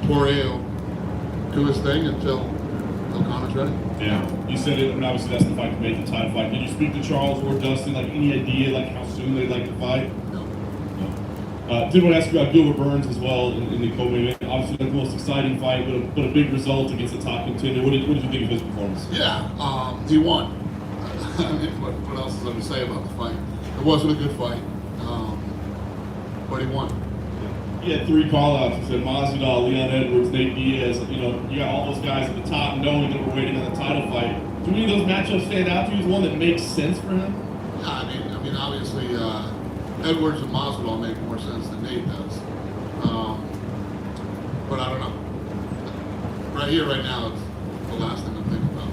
Poirier will do his thing until Connor's ready. Yeah, you said it, and obviously that's the fight to make the title fight. Did you speak to Charles or Dustin? Like, any idea like how soon they'd like to fight? No. Did want to ask you about Gilbert Burns as well in the co-main event. Obviously, the most exciting fight, but a big result against the top contender. What did you think of his performance? Yeah, he won. I mean, what else is there to say about the fight? It wasn't a good fight, but he won. He had 3 call-outs. He said Masvidal, Leon Edwards, Nate Diaz. You know, you got all those guys at the top knowing that we're waiting on the title fight. Do any of those matchups stand out to you as one that makes sense for him? Yeah, I mean, obviously, Edwards and Masvidal make more sense than Nate does. But I don't know. Right here, right now, it's the last thing I'm thinking about.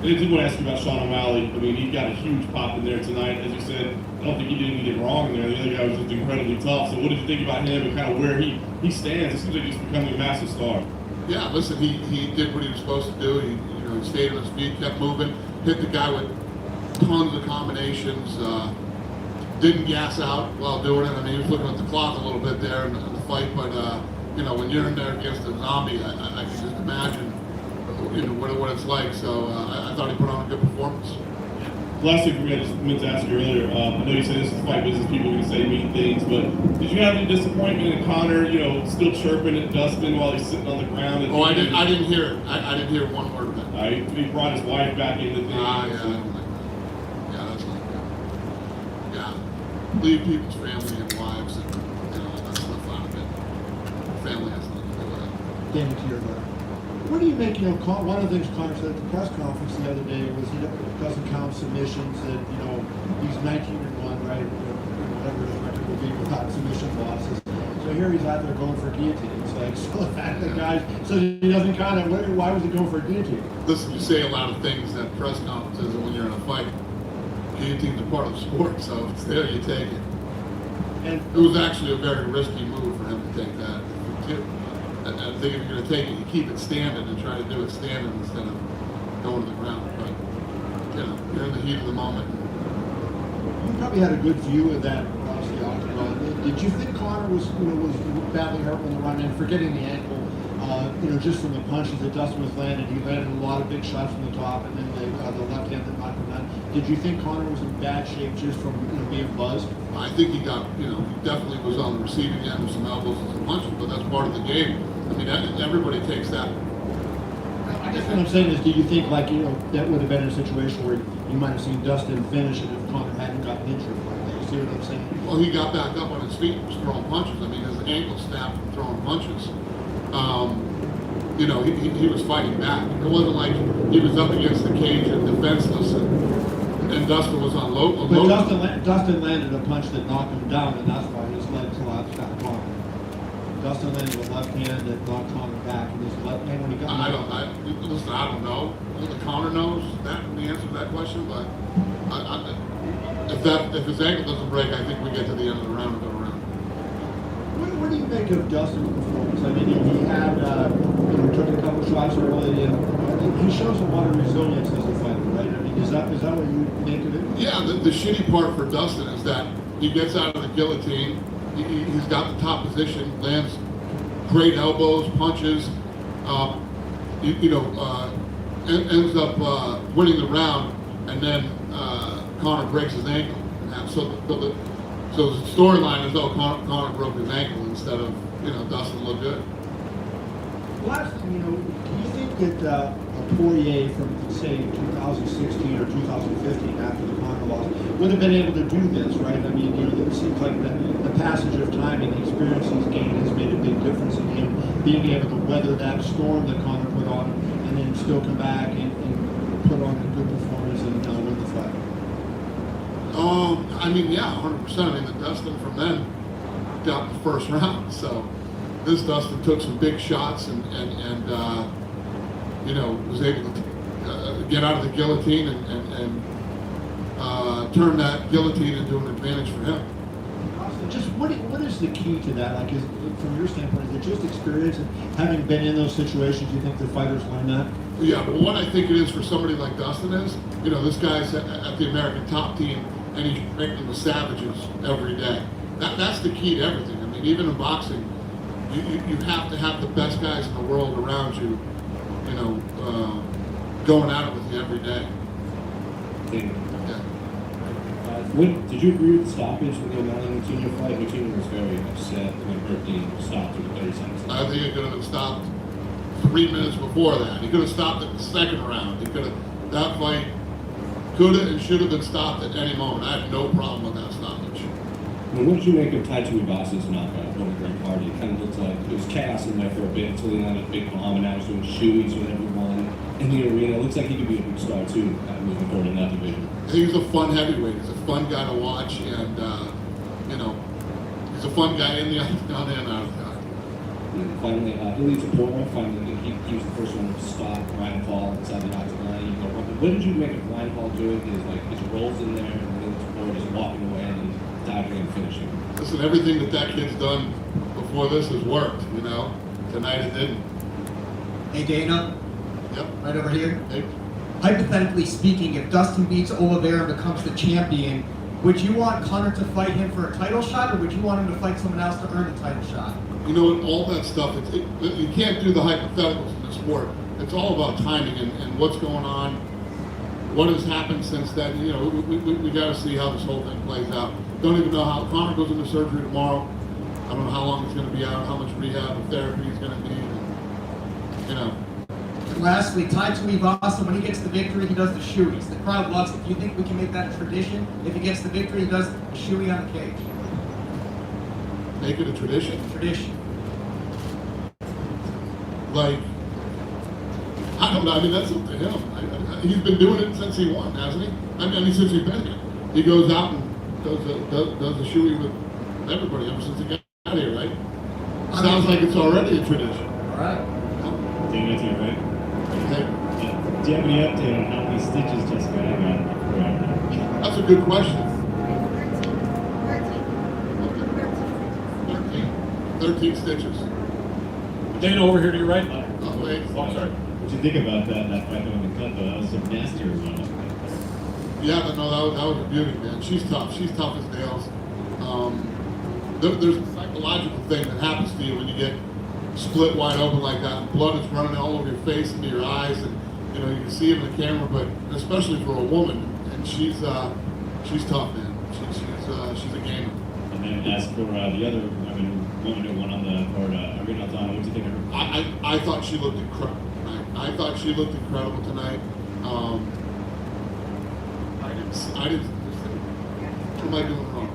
And I did want to ask you about Sean O'Malley. I mean, he got a huge pop in there tonight. As you said, I don't think he did anything wrong in there. The other guy was just incredibly tough. So what did you think about him and kind of where he stands? It seems like he's becoming a massive star. Yeah, listen, he did what he was supposed to do. He stayed on his feet, kept moving, hit the guy with tons of combinations, didn't gas out while doing it. I mean, he was looking at the clock a little bit there in the fight, but when you're in there against a zombie, I can just imagine what it's like. So I thought he put on a good performance. Last thing for me, I just meant to ask you earlier. I know you said this is fight business, people are going to say mean things, but did you have any disappointment in Connor, still chirping at Dustin while he's sitting on the ground? Oh, I didn't hear it. I didn't hear one word of it. He brought his wife back into things. Yeah, I don't like that. Yeah, that's not good. Yeah, leave people's family and wives, and that's stuff out of it. Family has nothing to do with it. Danny, to your left. What do you make, one of the things Connor said at the press conference the other day was he doesn't count submissions, that, he's 19-1, right? Whatever his record will be without submission losses. So here he's out there going for guillotine. It's like, so the fact that guys says he doesn't count it, why was he going for a guillotine? Listen, you say a lot of things at press conferences when you're in a fight. Guillotine's a part of the sport, so if it's there, you take it. And it was actually a very risky move for him to take that. I think if you're going to take it, you keep it standing and try to do it standing instead of going to the ground. But, you're in the heat of the moment. You probably had a good view of that across the octagon. Did you think Connor was badly hurt when the run in, forgetting the ankle, just from the punches that Dustin was landing? He landed a lot of big shots from the top, and then the left hand that knocked him down. Did you think Connor was in bad shape just from being buzzed? I think he got, he definitely was on the receiving end with some elbows and some punches, but that's part of the game. I mean, everybody takes that. I guess what I'm saying is, do you think, that would have been a situation where you might have seen Dustin finish it if Connor hadn't gotten injured like that? You see what I'm saying? Well, he got back up on his feet and was throwing punches. I mean, his ankle snapped from throwing punches. He was fighting back. It wasn't like he was up against the cage and defenseless, and Dustin was on low. But Dustin landed a punch that knocked him down, and that's why his leg collapsed out of Connor. Dustin landed a left hand that knocked Connor back, and his left hand when he got. I don't know. Only Connor knows the answer to that question. But if his ankle doesn't break, I think we get to the end of the round and go around. What do you make of Dustin's performance? I mean, he had took a couple shots early, and he shows a lot of resilience as a fighter, right? I mean, is that what you make of it? Yeah, the shitty part for Dustin is that he gets out of the guillotine. He's got the top position, lands great elbows, punches, ends up winning the round, and then Connor breaks his ankle. And so the storyline is, Connor broke his ankle instead of, Dustin looked good. Last thing, do you think that a Poirier from, say, 2016 or 2015 after the Connor loss would have been able to do this, right? I mean, it seems like the passage of time and the experience he's gained has made a big difference in him being able to weather that storm that Connor put on him and then still come back and put on a good performance and win the fight. 100%. I mean, the Dustin from then got the first round. So this Dustin took some big shots and was able to get out of the guillotine and turn that guillotine into an advantage for him. Just what is the key to that? Like, from your standpoint, is it just experience and having been in those situations? You think the fighters learn that? Yeah, but what I think it is for somebody like Dustin is, this guy's at the American top team, and he's training with savages every day. That's the key to everything. I mean, even in boxing, you have to have the best guys in the world around you, going at it with you every day. Yeah. Did you agree with the stoppage with the O'Malley and Coutinho fight? Coutinho was very upset when Berkey stopped with 30 seconds. I think it could have been stopped 3 minutes before that. He could have stopped at the second round. That fight could have and should have been stopped at any moment. I have no problem with that stoppage. Well, what did you make of Taito Iwasa's knockout on the Great Party? It kind of looked like it was chaos in there for a bit until he landed a big bomb, and now he's doing shoeies with everyone in the arena. It looks like he could be a big star too, moving forward in that division. I think he's a fun heavyweight. He's a fun guy to watch, and he's a fun guy in the octagon and out of the octagon. And finally, Ilya Tapora, finally, he was the first one to stop Ryan Hall inside the octagon. What did you make of Ryan Hall doing his rolls in there, and Ilya Tapora just walking away and diving and finishing? Listen, everything that kid's done before this has worked. Tonight it didn't. Hey Dana, Yep. right over here. Hey. Hypothetically speaking, if Dustin beats Oliveira and becomes the champion, would you want Conor to fight him for a title shot, or would you want him to fight someone else to earn the title shot? All that stuff, you can't do the hypotheticals in the sport. It's all about timing and what's going on, what has happened since then. We got to see how this whole thing plays out. Don't even know how Conor goes into surgery tomorrow. I don't know how long he's going to be out, how much rehab and therapy he's going to need. And lastly, Taito Iwasa, when he gets the victory, he does the shoeies. The crowd loves it. Do you think we can make that a tradition? If he gets the victory, he does the shoey on the cage. Make it a tradition. Tradition. Like, I don't know. That's up to him. He's been doing it since he won, hasn't he? Since he's been here. He goes out and does the shoey with everybody ever since he got here, right? Sounds like it's already a tradition. All right. Dana, to you, right? Okay. Do you have any update on how many stitches Jessica got? That's a good question. 13 stitches. Dana, over here to your right. Oh, wait. Oh, I'm sorry. What'd you think about that fight going to cut, though? That was some nasty run. Yeah, but no, that was a beauty, man. She's tough. She's tough as nails. There's a psychological thing that happens to you when you get split wide open like that. And blood is running all over your face and your eyes, and you can see it in the camera. But especially for a woman, and she's tough, man. She's a gamer. And then as for the other, woman who won on the card, Irene Aldana, what did you think of her? I thought she looked incredible. I thought she looked incredible tonight. I didn't. What am I doing wrong?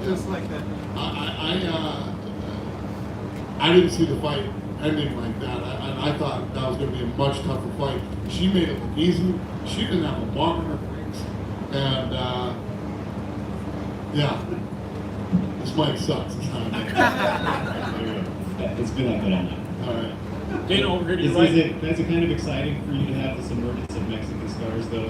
Just like that. I didn't see the fight ending like that. I thought that was going to be a much tougher fight. She made it look easy. She didn't have a mark on her face. And, yeah, this mic sucks. It's not good. It's been like that all night. All right. Dana, over here to your right. That's kind of exciting for you to have this emergence of Mexican stars, though.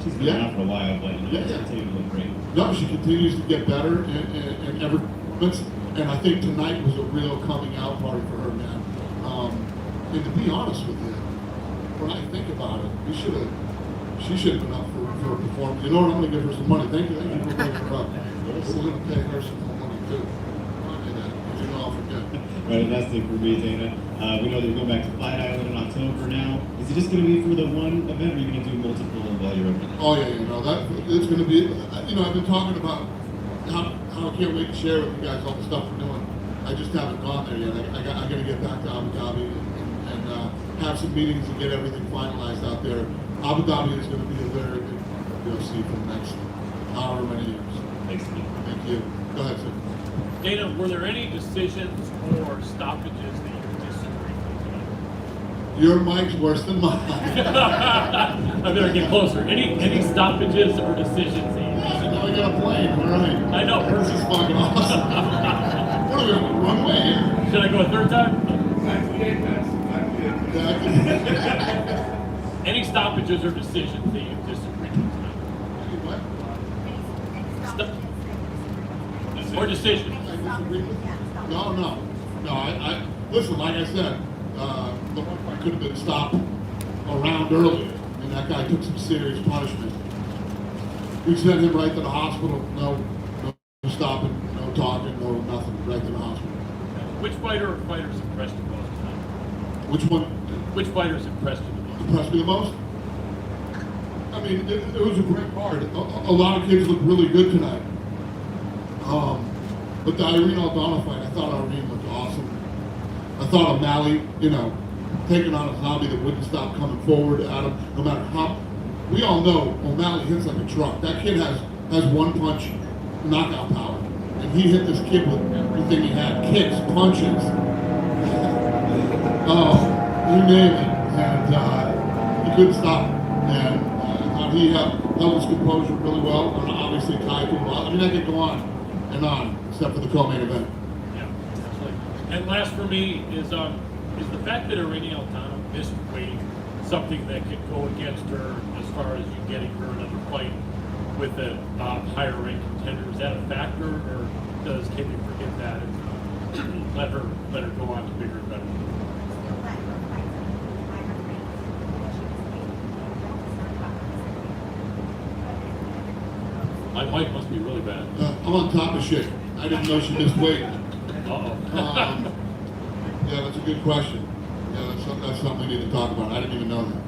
She's been around for a while, but she's continuing to look great. No, she continues to get better in every performance, and I think tonight was a real coming out party for her, man. And to be honest with you, when I think about it, she should have been up for a performance. You know what? I'm going to give her some money. Thank you for bringing her up. We're going to pay her some more money too. I'll forget. Right, last thing for me, Dana. We know that you're going back to Fight Island in October now. Is it just going to be for the one event, or are you going to do multiple while you're over there? Oh yeah, it's going to be. I've been talking about how I can't wait to share with you guys all the stuff we're doing. I just haven't gone there yet. I got to get back to Abu Dhabi and have some meetings and get everything finalized out there. Abu Dhabi is going to be a very big UFC for the next however many years. Thanks, Steve. Thank you. Go ahead, sir. Dana, were there any decisions or stoppages that you disagreed with? Your mic's worse than mine. I better get closer. Any stoppages or decisions that you disagreed Now we got a plane. All right. with? I know. This is fucking awesome. What are we on the runway here? Should I go a third time? Yeah, Any stoppages or decisions that you disagreed with tonight? what? Or decisions? I disagree with you. No. I listen. Like I said, the one fight could have been stopped a round earlier. That guy took some serious punishment. We sent him right to the hospital. No stopping, no talking, no nothing. Right to the hospital. fighter or fighters impressed you most tonight? Which one Which fighters impressed you the most? impressed me the most? I mean, it was a great card. A lot of kids looked really good tonight. But the Irene Aldana fight, I thought Irene looked awesome. I thought O'Malley, taking on a zombie that wouldn't stop coming forward at him, no matter how. We all know O'Malley hits like a truck. That kid has one punch knockout power. And he hit this kid with everything he had. Kicks, punches. You name it. And he couldn't stop. And I thought he held his composure really well. And obviously Kai did well. I mean, I could go on and on, except for the co-main event. Yeah, absolutely. And last for me is the fact that Irene Aldana missed weight something that could go against her as far as you getting her another fight with a higher ranked contender? Is that a factor, or does Katie forget that and let her go on to bigger and better? My mic must be really bad. I'm on top of shit. I didn't know she missed weight. Uh-oh. Yeah, that's a good question. Yeah, that's something we need to talk about. I didn't even know that.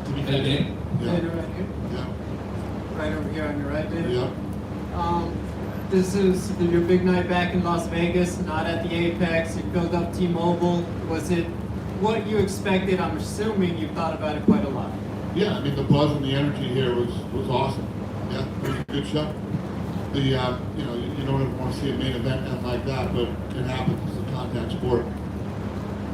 To be fair, Dave? Yeah. Dana right here. Yeah. Right over here on your right, Dana. Yeah. This is your big night back in Las Vegas, not at the Apex. You filled up T-Mobile. Was it what you expected? I'm assuming you thought about it quite a lot. Yeah, I mean the buzz and the energy here was awesome. Yeah, it was a good show. The you don't ever want to see a main event end like that, but it happens. It's a contact sport.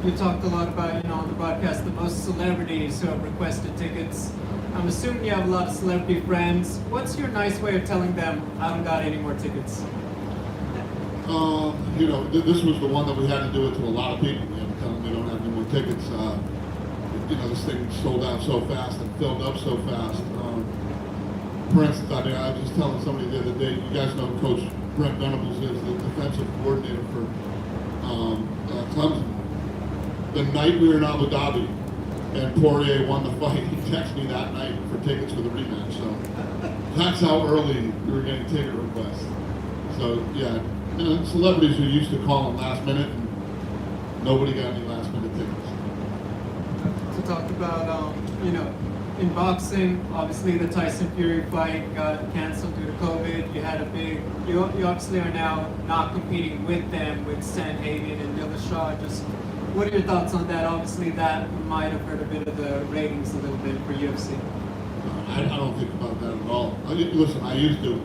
You talked a lot about, on the broadcast, the most celebrities who have requested tickets. I'm assuming you have a lot of celebrity friends. What's your nice way of telling them, I don't got any more tickets? This was the one that we had to do it to a lot of people. We had to tell them they don't have any more tickets. This thing sold out so fast and filled up so fast. For instance, I was just telling somebody the other day, you guys know Coach Brent Venables is the defensive coordinator for Clemson. The night we were in Abu Dhabi and Poirier won the fight, he texted me that night for tickets for the rematch. So that's how early we were getting ticket requests. So yeah, celebrities who used to call them last minute, and nobody got any last minute tickets. To talk about, in boxing, obviously the Tyson Fury fight got canceled due to COVID. You obviously are now not competing with them, with Sanhagen and Dillashaw. Just what are your thoughts on that? Obviously that might have hurt a bit of the ratings a little bit for UFC. I don't think about that at all. Listen, I used to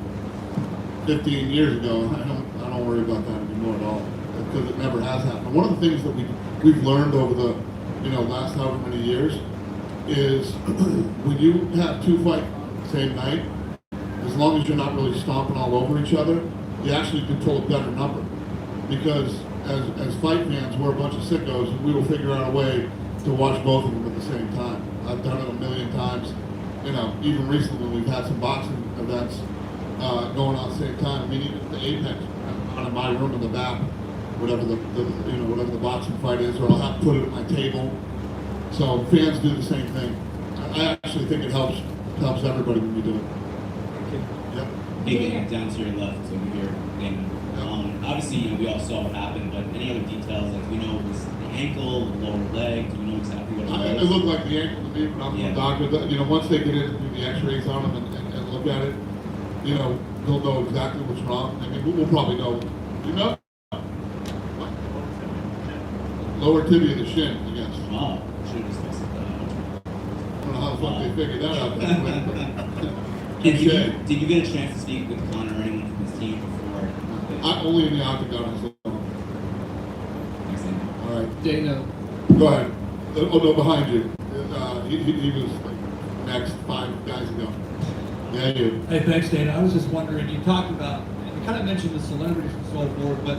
15 years ago. I don't worry about that anymore at all because it never has happened. One of the things that we've learned over the last however many years is when you have two fights the same night, as long as you're not really stomping all over each other, you actually control a better number. Because as fight fans, we're a bunch of sickos, and we will figure out a way to watch both of them at the same time. I've done it a million times. Even recently we've had some boxing events going on at the same time. I mean, even the Apex, out of my room in the back, whatever whatever the boxing fight is, or I'll have to put it at my table. So fans do the same thing. I actually think it helps everybody when we do it. Yep. Hey, Dan, down to your left over here, Damon. Obviously, we all saw what happened, but any other details? Like, we know it was the ankle, the lower leg. Do we know exactly what it It was? looked like the ankle to me, but I'm a doctor. Once they get in and do the X-rays on them and look at it, they'll know exactly what's wrong. I mean, we'll probably know. Lower tibia of the shin, I guess. Wow. Should have just listed that. I don't know how the fuck they figured that out that quick, but Did you get a chance to speak with Conor or anyone from his team before? only in the octagon. So. Thanks, Dan. All right. Dana, Go ahead. Oh no, behind you. He was like next 5 guys ago. Yeah, you. Hey, thanks, Dana. I was just wondering, you talked about, you kind of mentioned the celebrities and so forth, but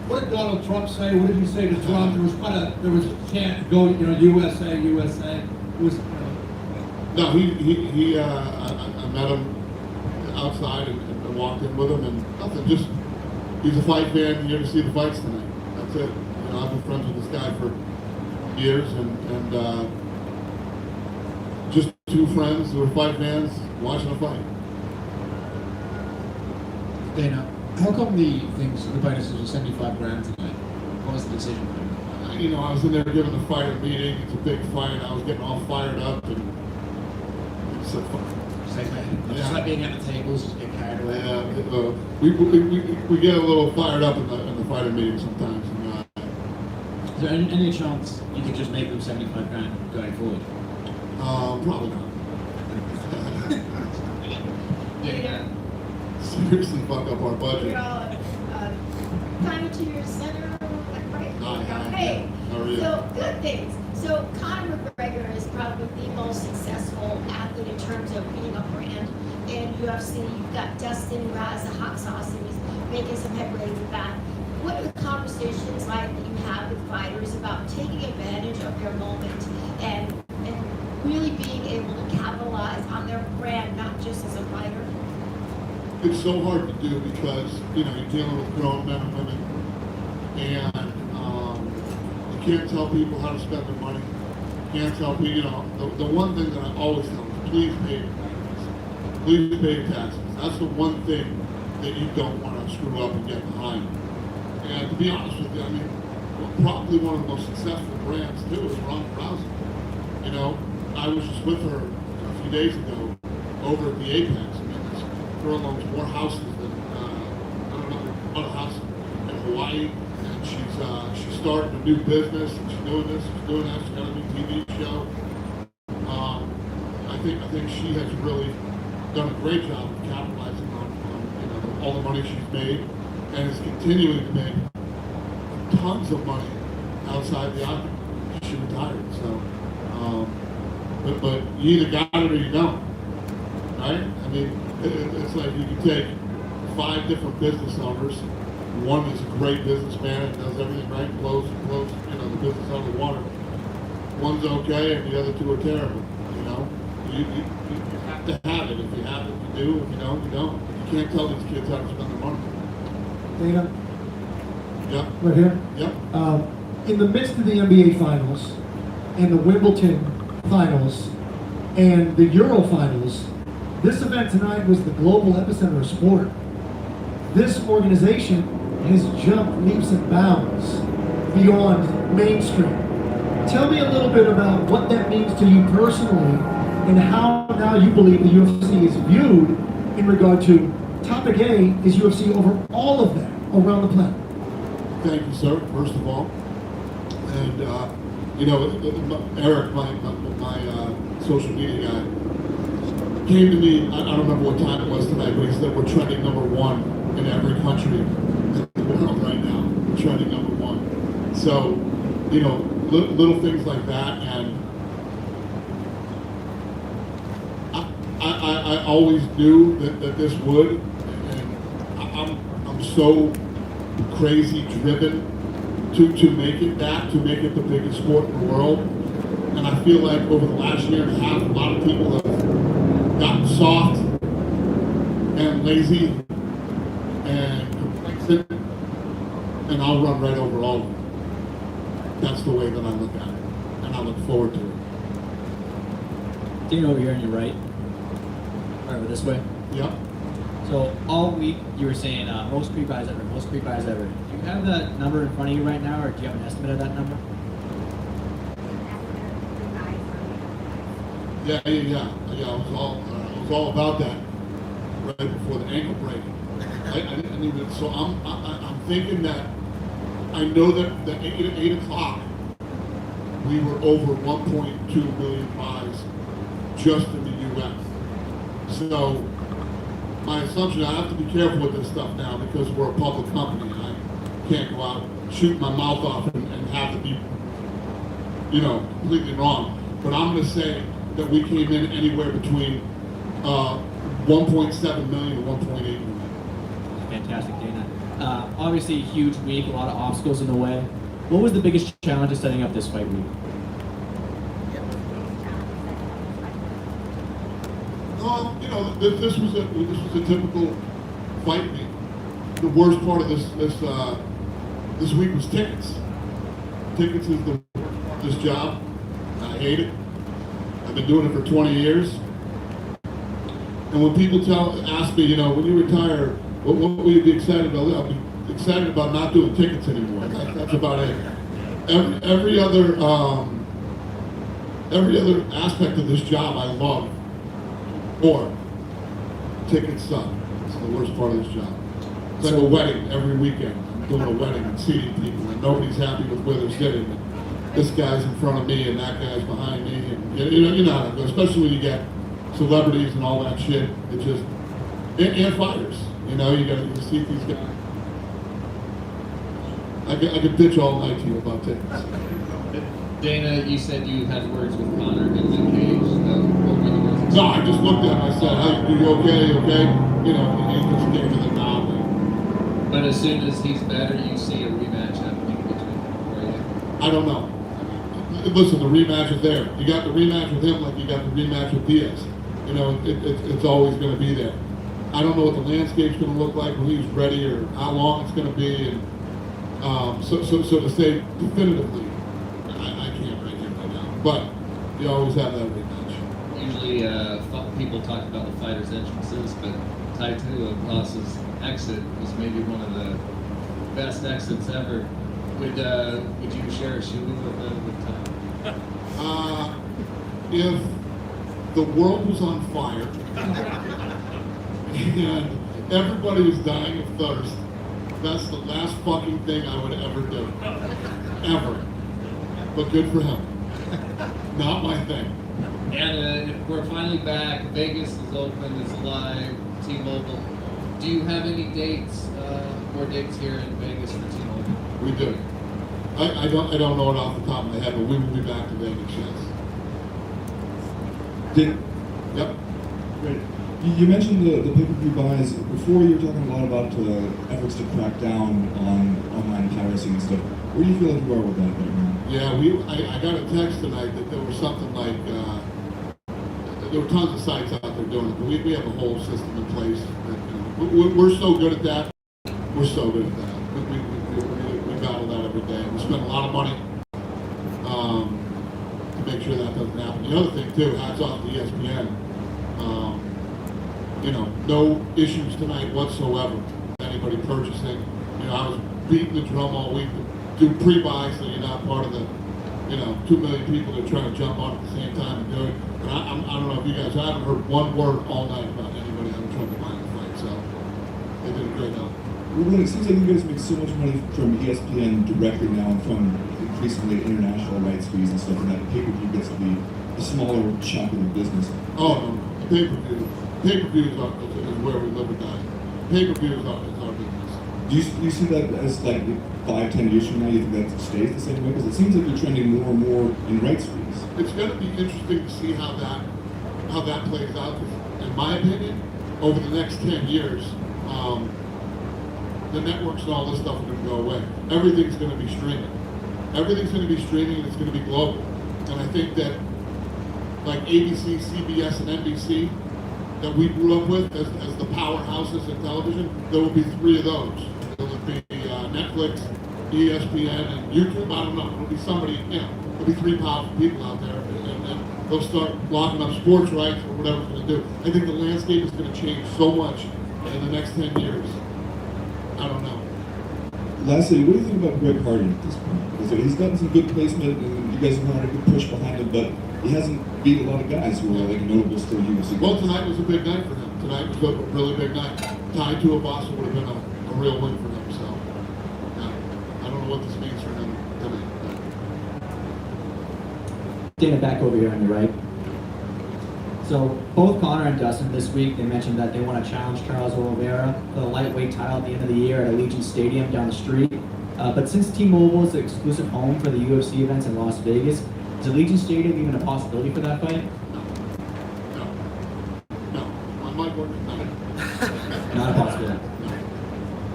what did Donald Trump say? What did he say to Trump? There was a chant, go, USA, USA. It was, No, I met him outside and walked in with him and nothing. Just he's a fight fan here to see the fights tonight. That's it. I've been friends with this guy for years and just two friends who are fight fans watching a fight. Dana, How come the fight is 75 grand tonight? What was the decision? You know, I was in there giving the fighter meeting. It's a big fight. I was getting all fired up, and it's so fun. Just like being at the tables, just get carried away. Yeah, we get a little fired up in the fighter meeting sometimes. And, Is there any chance you could just make them 75 grand going forward? probably not. Yeah. Seriously, fuck up our We're budget. all kind of to your center, like right? Hi. Hey, How are you? so good things. So Conor McGregor is probably the most successful athlete in terms of being a brand in UFC. You've got Dustin, who has the hot sauce, and he's making some headway with that. What are the conversations like that you have with fighters about taking advantage of their moment and really being able to capitalize on their brand, not just as a fighter? It's so hard to do because, you know, you're dealing with grown men and women, and you can't tell people how to spend their money. You can't tell people, you know, the one thing that I always tell them is please pay your taxes. Please pay your taxes. That's the one thing that you don't want to screw up and get behind. And to be honest with you, I mean, probably one of the most successful brands too is Ronda Rousey. You know, I was just with her a few days ago over at the Apex. I mean, this girl owns more houses than I don't know, one house in Hawaii, and she's starting a new business, and she's doing this, she's doing that. She's got a new TV show. I think she has really done a great job of capitalizing on you know all the money she's made, and is continuing to make tons of money outside the octagon. She retired, so. But you either got it or you don't, right? I mean, it's like you can take 5 different business owners. One is a great businessman and does everything right, blows you know, the business out of the water. One's okay, and the other 2 are terrible. You know, you have to have it. If you have it, you do. If you don't, you don't. You can't tell these kids how to spend their money. Dana, Yep. right here. Yep. In the midst of the NBA Finals and the Wimbledon Finals and the Euro Finals, this event tonight was the global epicenter of sport. This organization has jumped leaps and bounds beyond mainstream. Tell me a little bit about what that means to you personally and how now you believe the UFC is viewed in regard to topic A is UFC over all of them around the planet. Thank you, sir, first of all. And, you know, Eric, my social media guy, came to me, I don't remember what time it was tonight, but he said we're trending #1 in every country in the world right now. We're trending #1. So, you know, little things like that, and I always knew that this would, and I'm so crazy driven to make it that, to make it the biggest sport in the world. And I feel like over the last year and a half, a lot of people have gotten soft and lazy and complacent, and I'll run right over all of them. That's the way that I look at it, and I look forward to it. Dana over here on your right. Right over this way. Yep. So all week you were saying most pre-buys ever, most pre-buys ever. Do you have that number in front of you right now, or do you have an estimate of that number? Yeah. I was all about that right before the ankle break. I didn't even. So I'm thinking that I know that 8 o'clock we were over 1.2 million buys just in the U.S. So my assumption, I have to be careful with this stuff now because we're a public company. I can't go out shoot my mouth off and have it be, you know, completely wrong. But I'm going to say that we came in anywhere between 1.7 million and 1.8 million. Fantastic, Dana. Obviously, a huge week, a lot of obstacles in the way. What was the biggest challenge of setting up this fight week? You know, this was a typical fight week. The worst part of this week was tickets. Tickets is the worst part of this job. I hate it. I've been doing it for 20 years. And when people ask me, you know, when you retire, What would you be excited about? I'll be excited about not doing tickets anymore. That's about it. Every other aspect of this job I love. Or tickets suck. It's the worst part of this job. It's like a wedding every weekend. I'm doing a wedding and seating people, and nobody's happy with where they're sitting. And this guy's in front of me, and that guy's behind me, and you know how it goes. Especially when you get celebrities and all that shit. It just and fighters. You know, you see these guys. I could bitch all night to you about tickets. Dana, you said you had words with Conor in the cage. What were the words? No, I just looked at him. I said, "How you okay? Okay?" You know, he just gave me the nod. But as soon as he's better, you see a rematch happening between Poirier. I don't know. Listen, the rematch is there. You got the rematch with him like you got the rematch with Diaz. You know, it's always going to be there. I don't know what the landscape's going to look like when he's ready or how long it's going to be. And so to say definitively, I can't right here right now. But you always have that rematch. Usually, people talk about the fighters' entrances, but Taito Boss's exit was maybe one of the best exits ever. Would you share a shoe with Taito? If the world was on fire and everybody was dying of thirst, that's the last fucking thing I would ever do. Ever. But good for him. Not my thing. And we're finally back. Vegas is open. It's live. T-Mobile. Do you have any dates, more dates here in Vegas for T-Mobile? We do. I don't know it off the top of my head, but we will be back to Vegas, yes. Yep. Great. You mentioned the pay-per-view buys. Before you were talking a lot about efforts to crack down on online piracy and stuff. Where do you feel like you are with that right now? Yeah, I got a text tonight that there was something like, there were tons of sites out there doing it, but we have a whole system in place. That, we're so good at that. We're so good at that. We battle that every day. We spend a lot of money to make sure that doesn't happen. The other thing too, hats off to ESPN. You know, no issues tonight whatsoever. Anybody purchasing. You know, I was beating the drum all week to do pre-buy so you're not part of the, 2 million people that are trying to jump on at the same time and do it. But I don't know if you guys, I haven't heard one word all night about anybody having trouble buying the fight, so they did a great job. Well, it seems like you guys make so much money from ESPN directly now and from increasingly international rights fees and stuff, and that pay-per-view gets to be a smaller chunk of the business. Oh, no, pay-per-view is where we live or die. Pay-per-view is our business. Do you see that as like 5-10 years from now? You think that stays the same way? Because it seems like you're trending more and more in rights fees. It's going to be interesting to see how that plays out. In my opinion, over the next 10 years, the networks and all this stuff are going to go away. Everything's going to be streaming. Everything's going to be streaming, and it's going to be global. And I think that, like ABC, CBS, and NBC, that we grew up with as the powerhouses in television, there will be 3 of those. There will be Netflix, ESPN, and YouTube. I don't know. There'll be somebody, there'll be 3 powerful people out there, and they'll start locking up sports rights or whatever it's going to do. I think the landscape is going to change so much in the next 10 years. I don't know. Lastly, what do you think about Greg Hardy at this point? Because he's gotten some good placement, and you guys have had a good push behind him, but he hasn't beat a lot of guys who are like notable still UFC. Well, tonight was a big night for him. Tonight was a really big night. Tied to a boss would have been a real win for him. So, I don't know what this means for him tonight. Dana, back over here on your right. So both Conor and Dustin this week, they mentioned that they want to challenge Charles Oliveira for the lightweight title at the end of the year at Allegiant Stadium down the street. But since T-Mobile is the exclusive home for the UFC events in Las Vegas, is Allegiant Stadium even a possibility for that fight? No. On my word, no. Not a possibility.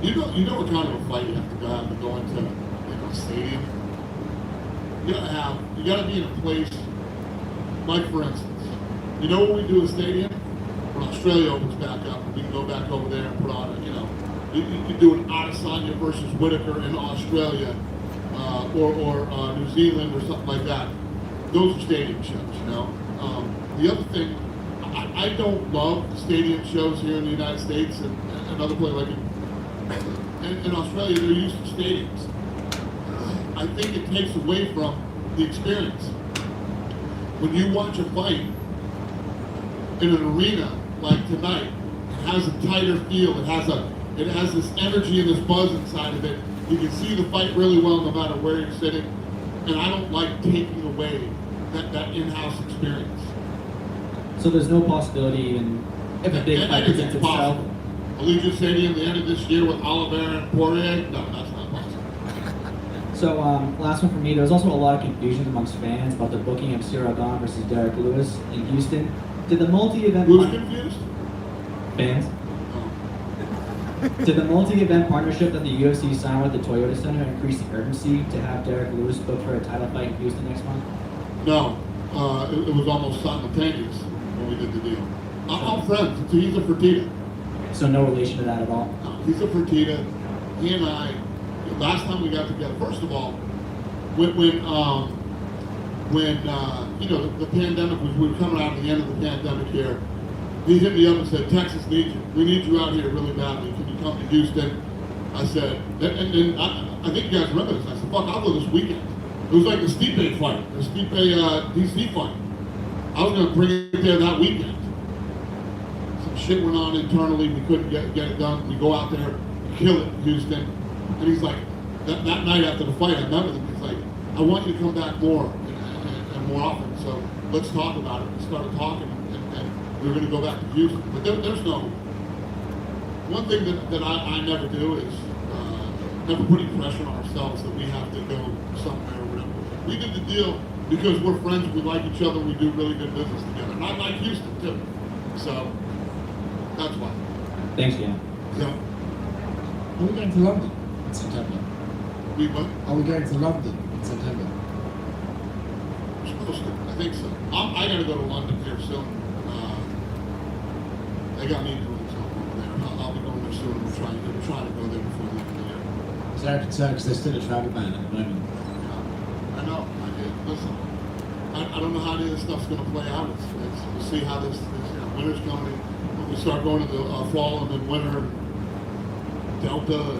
No. You know what kind of a fight you have to go into a stadium? You gotta be in a place, like for instance, you know what we do at stadium? When Australia opens back up, we can go back over there and put on, you can do an Adesanya versus Whitaker in Australia, or New Zealand or something like that. Those are stadium shows, The other thing, I don't love stadium shows here in the United States, and another place like in Australia, they're used to stadiums. I think it takes away from the experience. When you watch a fight in an arena like tonight, it has a tighter feel. It has this energy and this buzz inside of it. You can see the fight really well no matter where you're sitting. And I don't like taking away that in-house experience. So there's no possibility even if a big fight presents itself. Allegiant Stadium, the end of this year with Oliveira and Poirier? No, that's not possible. So last one for me. There was also a lot of confusion amongst fans about the booking of Cyril Gane versus Derek Lewis in Houston. Did the multi-event Who's confused? fans? Oh. Did the multi-event partnership that the UFC signed with the Toyota Center increase the urgency to have Derek Lewis booked for a title fight in Houston next month? No, it was almost simultaneous when we did the deal. I'm friends. He's a Fertitta. So no relation to that at all? No, he's a Fertitta. He and I, last time we got together, first of all, when you know, the pandemic was, we were coming out at the end of the pandemic here, he hit me up and said, Texas needs you. We need you out here really badly. Can you come to Houston? I said, and I think you guys remember this. I said, fuck, I'll go this weekend. It was like the Stipe fight, the Stipe DC fight. I was going to bring it there that weekend. Some shit went on internally. We couldn't get it done. We go out there, kill it in Houston. And he's like, that night after the fight, I met with him. He's like, I want you to come back more and more often. So let's talk about it. We started talking, and we were going to go back to Houston. But there's no. One thing that I never do is never put any pressure on ourselves that we have to go somewhere or whatever. We did the deal because we're friends, we like each other, we do really good business together. And I like Houston too. So that's why. Thanks, Dan. Yeah. Are we going to London in September? We what? Are we going to London in September? We're supposed to. I think so. I got to go to London here soon. They got me doing something over there. I'll be going there soon. We're trying to go there before the end of the year. Is there a concern because there's still a travel ban at the moment? I know. Listen, I don't know how any of this stuff's going to play out. We'll see how this winter's coming. When we start going to the fall and then winter, Delta.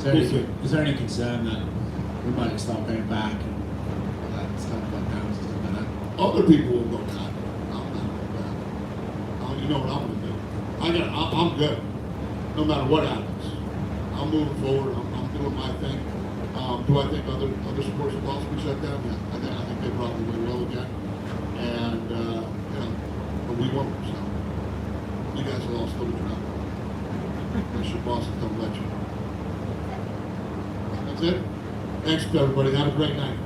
Is there any concern that we might start going back and start going down, stuff like that? Other people will go back. I'm not going back. You know what I'm going to do. I'm good. No matter what happens. I'm moving forward. I'm doing my thing. Do I think other sports will also be shut down? Yeah. I think they probably will again. And, but we won't. So you guys will all still be traveling. Unless your bosses don't let you. That's it. Thanks to everybody. Have a great night.